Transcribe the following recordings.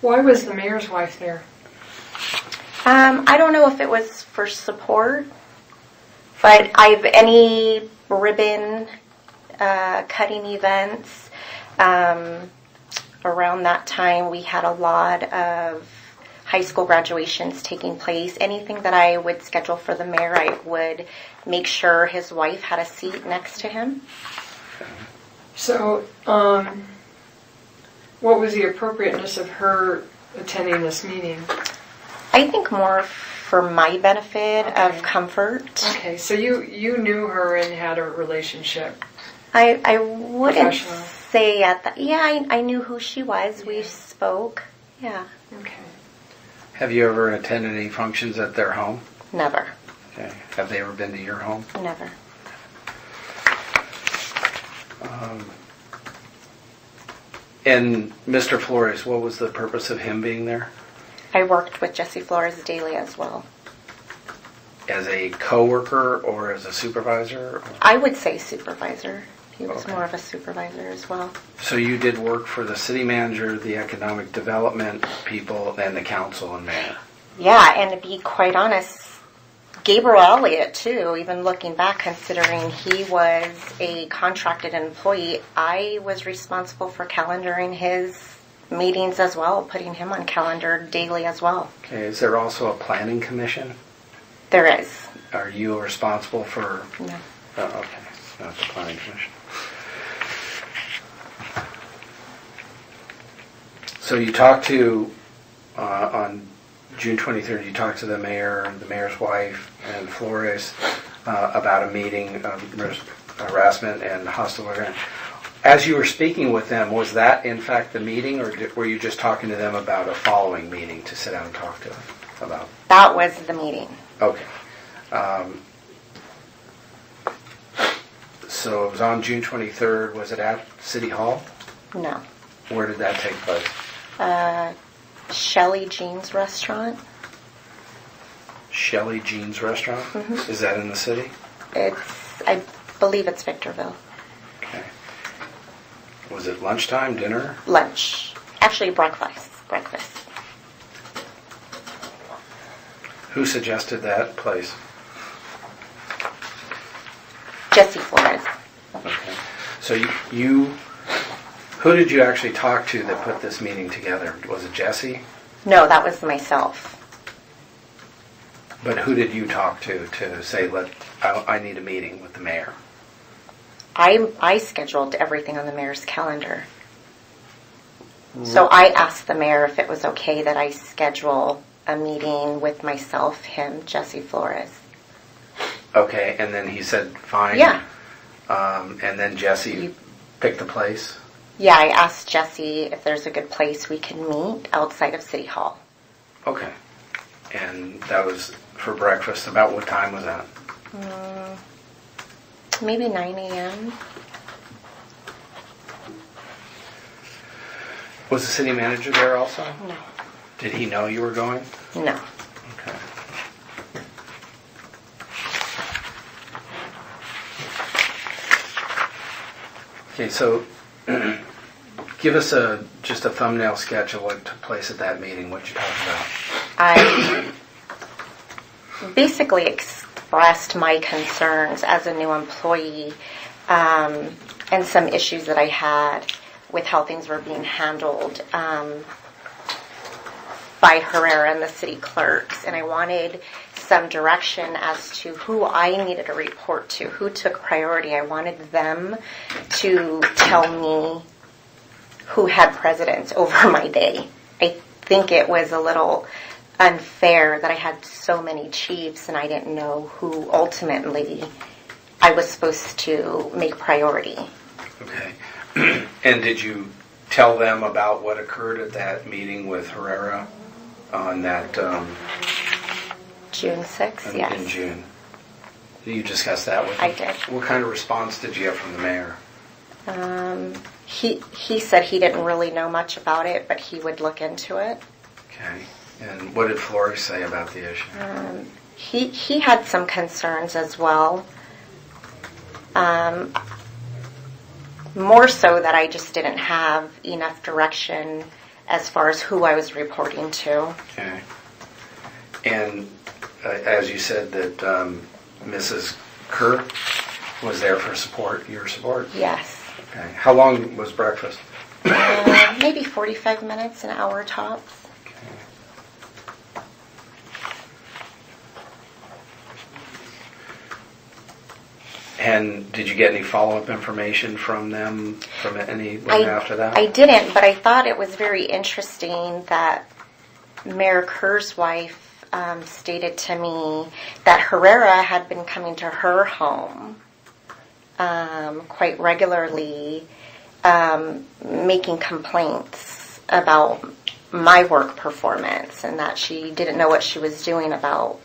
Why was the mayor's wife there? I don't know if it was for support, but any ribbon cutting events. Around that time, we had a lot of high school graduations taking place. Anything that I would schedule for the mayor, I would make sure his wife had a seat next to him. So, what was the appropriateness of her attending this meeting? I think more for my benefit of comfort. Okay, so you knew her and had a relationship. I wouldn't say at that. Yeah, I knew who she was. Yeah. We spoke. Yeah. Okay. Have you ever attended any functions at their home? Never. Okay. Have they ever been to your home? Never. And Mr. Flores, what was the purpose of him being there? I worked with Jesse Flores daily as well. As a co-worker or as a supervisor? I would say supervisor. He was more of a supervisor as well. So you did work for the city manager, the economic development people, and the council and mayor? Yeah, and to be quite honest, Gabriel Elliott too, even looking back, considering he was a contracted employee, I was responsible for calendaring his meetings as well, putting him on calendar daily as well. Okay, is there also a planning commission? There is. Are you responsible for? No. Oh, okay, not the planning commission. So you talked to, on June 23rd, you talked to the mayor, the mayor's wife, and Flores about a meeting of harassment and hostile environment. As you were speaking with them, was that in fact the meeting, or were you just talking to them about a following meeting to sit down and talk to them about? That was the meeting. Okay. So it was on June 23rd. Was it at City Hall? No. Where did that take place? Shelley Jean's restaurant. Shelley Jean's restaurant? Mm-hmm. Is that in the city? I believe it's Victorville. Okay. Was it lunchtime, dinner? Lunch. Actually, breakfast. Who suggested that place? Jesse Flores. Okay. So who did you actually talk to that put this meeting together? Was it Jesse? No, that was myself. But who did you talk to say, I need a meeting with the mayor? I scheduled everything on the mayor's calendar. So I asked the mayor if it was okay that I schedule a meeting with myself, him, Jesse Flores. Okay, and then he said, fine. Yeah. And then Jesse picked the place? Yeah, I asked Jesse if there's a good place we can meet outside of City Hall. Okay. And that was for breakfast. About what time was that? Maybe 9 a.m. Was the city manager there also? No. Did he know you were going? No. Okay. Okay, so give us just a thumbnail sketch of what took place at that meeting. What did you talk about? I basically expressed my concerns as a new employee and some issues that I had with how things were being handled by Herrera and the city clerks. And I wanted some direction as to who I needed to report to, who took priority. I wanted them to tell me who had precedence over my day. I think it was a little unfair that I had so many chiefs and I didn't know who ultimately I was supposed to make priority. Okay. And did you tell them about what occurred at that meeting with Herrera on that... June 6th, yes. In June. Did you discuss that with him? I did. What kind of response did you get from the mayor? He said he didn't really know much about it, but he would look into it. Okay. And what did Flores say about the issue? He had some concerns as well. More so that I just didn't have enough direction as far as who I was reporting to. Okay. And as you said that Mrs. Kerr was there for support, your support? Yes. Okay. How long was breakfast? Maybe 45 minutes, an hour tops. And did you get any follow-up information from them, from anyone after that? I didn't, but I thought it was very interesting that Mayor Kerr's wife stated to me that Herrera had been coming to her home quite regularly, making complaints about my work performance, and that she didn't know what she was doing about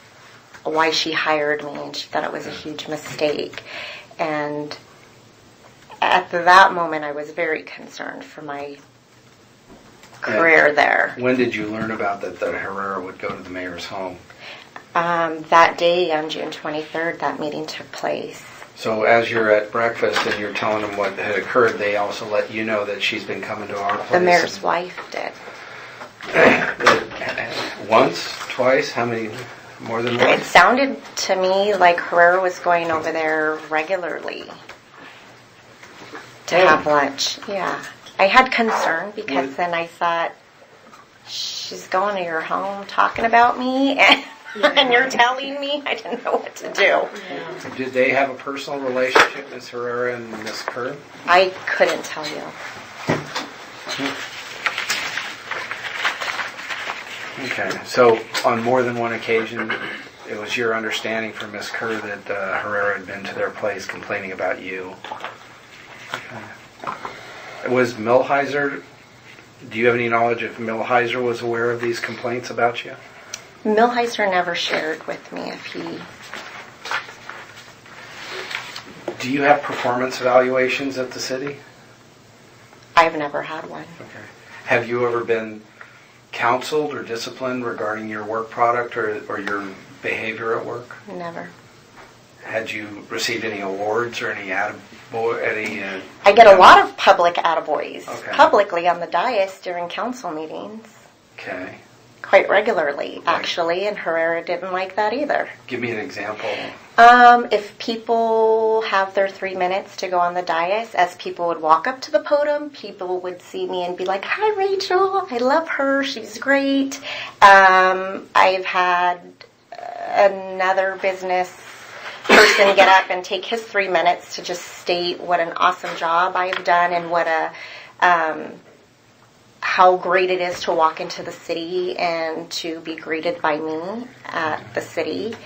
why she hired me, and she thought it was a huge mistake. And at that moment, I was very concerned for my career there. When did you learn about that Herrera would go to the mayor's home? That day, on June 23rd, that meeting took place. So as you're at breakfast and you're telling them what had occurred, they also let you know that she's been coming to our place? The mayor's wife did. Once? Twice? How many? More than once? It sounded to me like Herrera was going over there regularly to have lunch. Yeah. I had concern because then I thought, she's going to your home talking about me and you're telling me? I didn't know what to do. Yeah. Did they have a personal relationship, Ms. Herrera and Ms. Kerr? I couldn't tell you. Okay, so on more than one occasion, it was your understanding from Ms. Kerr that Herrera had been to their place complaining about you. Okay. Was Millheiser, do you have any knowledge if Millheiser was aware of these complaints about you? Millheiser never shared with me if he... Do you have performance evaluations at the city? I've never had one. Okay. Have you ever been counseled or disciplined regarding your work product or your behavior at work? Never. Had you received any awards or any I get a lot of public attaboys, publicly on the dais during council meetings. Okay. Quite regularly, actually, and Herrera didn't like that either. Give me an example. If people have their 3 minutes to go on the dais, as people would walk up to the podium, people would see me and be like, "Hi, Rachel, I love her, she's great." I've had another business person get up and take his 3 minutes to just state what an awesome job I've done and what how great it is to walk into the city and to be greeted by me at the city.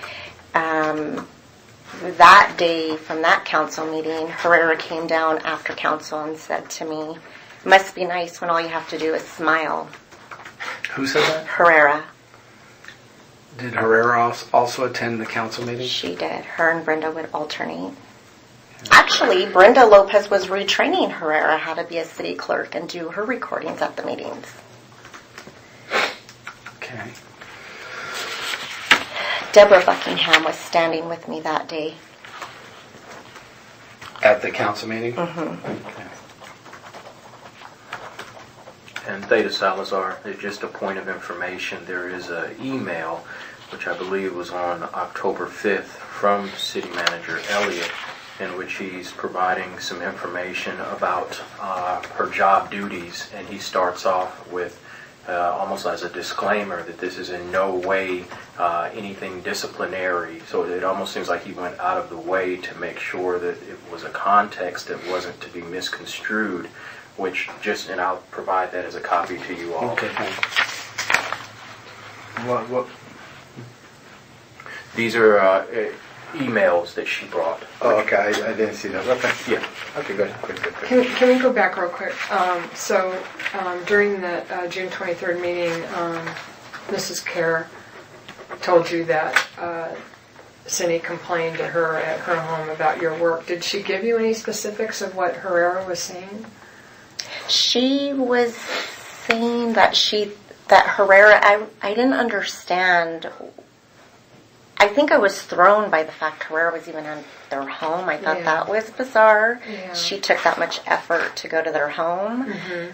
That day from that council meeting, Herrera came down after council and said to me, "Must be nice when all you have to do is smile." Who said that? Herrera. Did Herrera also attend the council meeting? She did. Her and Brenda would alternate. Actually, Brenda Lopez was retraining Herrera how to be a city clerk and do her recordings at the meetings. Okay. Deborah Buckingham was standing with me that day. At the council meeting? Mm-hmm. Okay. And Theta Salazar, there's just a point of information. There is an email, which I believe was on October 5th, from City Manager Elliott, in which he's providing some information about her job duties, and he starts off with almost as a disclaimer that this is in no way anything disciplinary. So it almost seems like he went out of the way to make sure that it was a context that wasn't to be misconstrued, and I'll provide that as a copy to you all. Okay. What? These are emails that she brought. Oh, okay. I didn't see that. Okay. Yeah. Okay, good. Can we go back real quick? During the June 23rd meeting, Mrs. Kerr told you that Cindy complained to her at her home about your work. Did she give you any specifics of what Herrera was saying? She was saying that Herrera, I didn't understand. I think I was thrown by the fact Herrera was even in their home. I thought that was bizarre. Yeah. She took that much effort to go to their home. Mm-hmm.